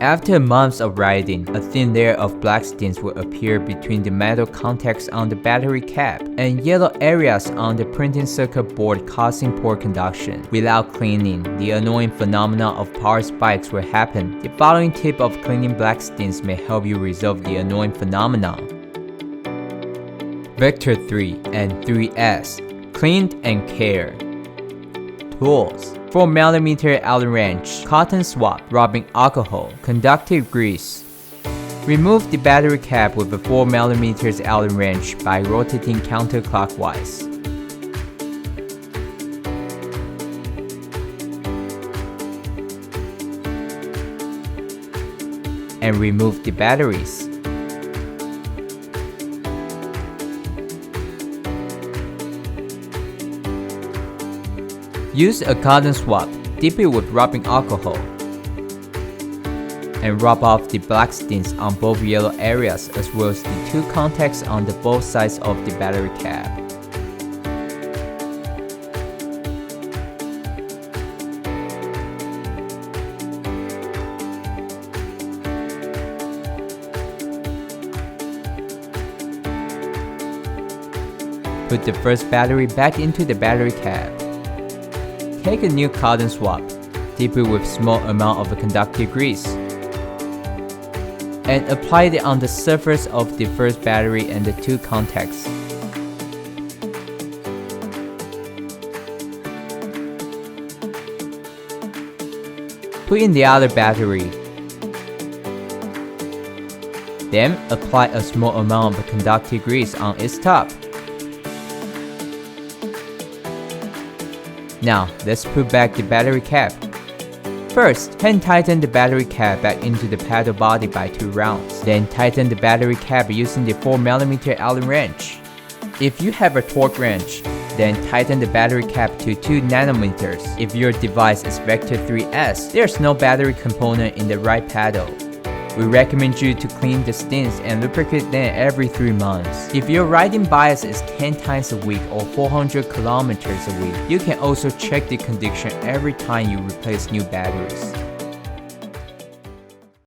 After months of riding, a thin layer of black stains will appear between the metal contacts on the battery cap and yellow areas on the printed circuit board, causing poor conduction. Without cleaning, the annoying phenomena of power spikes will happen. The following tip of cleaning black stains may help you resolve the annoying phenomena. Vector 3 and 3S. Cleaned and care. Tools: 4mm Allen wrench, cotton swab, rubbing alcohol, conductive grease. Remove the battery cap with a 4mm Allen wrench by rotating counterclockwise. And remove the batteries. Use a cotton swab, dip it with rubbing alcohol, and rub off the black stains on both yellow areas as well as the two contacts on the both sides of the battery cap. Put the first battery back into the battery cap. Take a new cotton swab, dip it with small amount of conductive grease, and apply it on the surface of the first battery and the two contacts. Put in the other battery. Then apply a small amount of conductive grease on its top. Now, let's put back the battery cap. First, hand tighten the battery cap back into the paddle body by 2 rounds. Then tighten the battery cap using the 4mm Allen wrench. If you have a torque wrench, then tighten the battery cap to 2 nanometers. If your device is Vector 3S, there's no battery component in the right paddle. We recommend you to clean the stains and lubricate them every 3 months. If your riding bias is 10 times a week or 400 kilometers a week, you can also check the conduction every time you replace new batteries.